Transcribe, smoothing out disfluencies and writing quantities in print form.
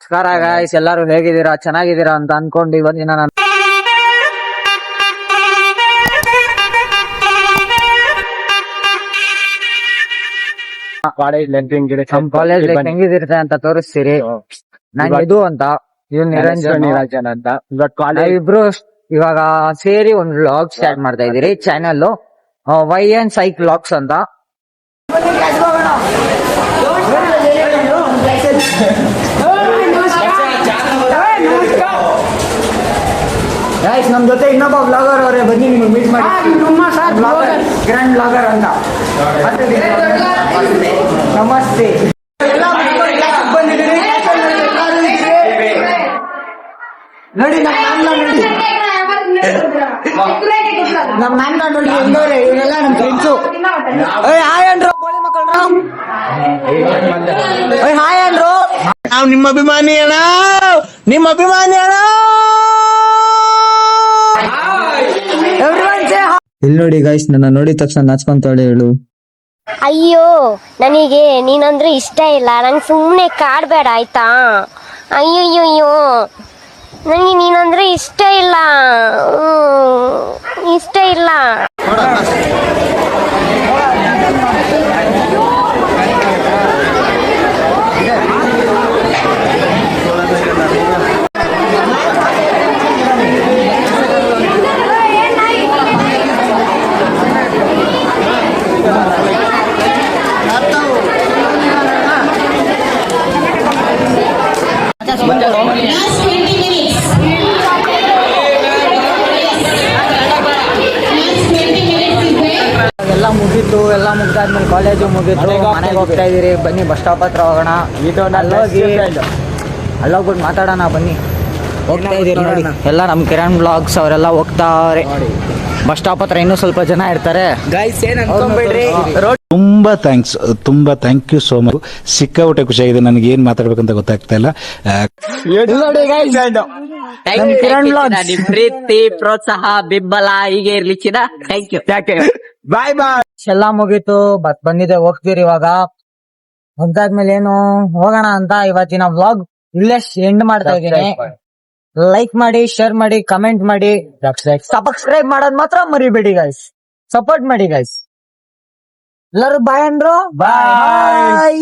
ನಮಸ್ಕಾರ ಗಾಯ್ಸ್, ಎಲ್ಲರೂ ಹೇಗಿದ್ದೀರಾ? ಚೆನ್ನಾಗಿದ್ದೀರಾ ಅಂತ ಅನ್ಕೊಂಡು ಇವತ್ತಿನ ನಾನು ಕಾಲೇಜ್ ಕಾಲೇಜ್ ಲೈಫ್ ಹೆಂಗಿದಿರುತ್ತೆ ಅಂತ ತೋರಿಸ್ತೀರಿ. ನಾನು ಇದು ಅಂತ, ಇವ್ ನಿರಂಜನ್ ಅಂತ. ಇವತ್ತು ಕಾಲೇಜ್ ಇಬ್ರು ಇವಾಗ ಸೇರಿ ಒಂದು ವ್ಲಾಗ್ ಸ್ಟಾರ್ಟ್ ಮಾಡ್ತಾ ಇದೀರಿ. Channel Y and psych vlogs ಅಂತ. ನಮ್ ಜೊತೆ ಇನ್ನೊಬ್ಬ ಬ್ಲಾಗರ್ ಅವರೇ, ಬನ್ನಿ ನಿಮ್ಗೆ ಮೀಟ್ ಮಾಡಿ. ಗ್ರ್ಯಾಂಡ್ ಬ್ಲಾಗರ್ ಅಂತ. ನಮಸ್ತೆ. ನೋಡಿ ನಮ್ ಅಣ್ಣ ನೋಡಿ ಹೆಂಗವ್ರೆ, ಇವರೆಲ್ಲ ನಮ್ ಫ್ರೆಂಡ್ಸು. ಹಾಯ್ ಅಂದ್ರು ಗೋಳಿ ಮಕ್ಕಳ್ರು. ಹಾಯ್ ಅಂದ್ರು. ನಾವು ನಿಮ್ಮ ಅಭಿಮಾನಿ ಅಣ್ಣ, ನಿಮ್ಮ ಅಭಿಮಾನಿ ಅಣ್ಣ. ಇಲ್ಲಿ ನೋಡಿ ಗೈಸ್, ನನ್ನ ನೋಡಿದ ತಕ್ಷಣ ನಾಚ್ಕೊಂತಾಳೆ ಹೇಳು. ಅಯ್ಯೋ, ನನಗೆ ನೀನಂದ್ರೆ ಇಷ್ಟ ಇಲ್ಲ, ನಂಗೆ ಸುಮ್ಮನೆ ಕಾಡ್ಬೇಡ ಆಯ್ತಾ? ಅಯ್ಯಯ್ಯೋ, ನನಗೆ ನೀನಂದ್ರೆ ಇಷ್ಟ ಇಲ್ಲ, ಇಷ್ಟ ಇಲ್ಲ. ಎಲ್ಲ ಮುಗೀತು, ಎಲ್ಲ ಮುಗ್ದಾದ್ಮೇಲೆ ಕಾಲೇಜು ಮುಗೀತು, ಮನೆಗೆ ಹೋಗ್ತಾ ಇದೀರಿ. ಬನ್ನಿ ಬಸ್ ಸ್ಟಾಪ್ ಹತ್ರ ಹೋಗೋಣ. ಅಲ್ಲೋಗ್ಬಿಟ್ಟು ಮಾತಾಡೋಣ ಬನ್ನಿ. ಹೋಗ್ತಾ ಇದೀರಿ ನೋಡಿ, ಎಲ್ಲ ನಮ್ಮ ಕಿರಣ್ ಬ್ಲಾಗ್ಸ್ ಅವರೆಲ್ಲ ಹೋಗ್ತಾವ್ರೆ. ಬಸ್ ಸ್ಟಾಪ್ ಹತ್ರ ಇನ್ನೂ ಸ್ವಲ್ಪ ಜನ ಇರ್ತಾರೆ. ಗೈಸ್ ಏನ್ ಅನ್ಕೊಂಬೇಡ್ರಿ, ತುಂಬಾ ಥ್ಯಾಂಕ್ ಯು ಸೋ ಮಚ್. ಸಿಕ್ಕಾಪಟ್ಟೆ ಖುಷಿಯಾಗಿದೆ. ನನಗೆ ಏನ್ ಮಾತಾಡ್ಬೇಕಂತ ಗೊತ್ತಾಗ್ತಾ ಇಲ್ಲ. ನೋಡಿ guys, ನಮ್ಮ ಕಿರಣ್ ಬ್ಲಾಗ್ಸ್. ನಿಮ್ ಪ್ರೀತಿ ಪ್ರೋತ್ಸಾಹ ಬೆಂಬಲ ಹೀಗೆ ಇರ್ಲಿ ಚಿನ್ನ. Thank you. Bye bye. ಎಲ್ಲ ಮುಗೀತು, ಬಂದಿದೆ, ಹೋಗ್ತೀರಿ ಇವಾಗ. ಹೋಗ್ದಾದ್ಮೇಲೆ ಏನು ಹೋಗೋಣ ಅಂತ ಇವತ್ತಿನ ವ್ಲಾಗ್ ಇಲ್ಲೇ ಎಂಡ್ ಮಾಡ್ತಾ ಇದ್ದೀನಿ. ಲೈಕ್ ಮಾಡಿ, ಶೇರ್ ಮಾಡಿ, ಕಮೆಂಟ್ ಮಾಡಿ, ಸಬ್ಸ್ಕ್ರೈಬ್ ಮಾಡೋದ್ ಮಾತ್ರ ಮರಿಬೇಡಿ ಗೈಸ್. ಸಪೋರ್ಟ್ ಮಾಡಿ ಗೈಸ್. ಎಲ್ಲರೂ ಬಾಯ್ ಅಂದ್ರು. ಬಾಯ್.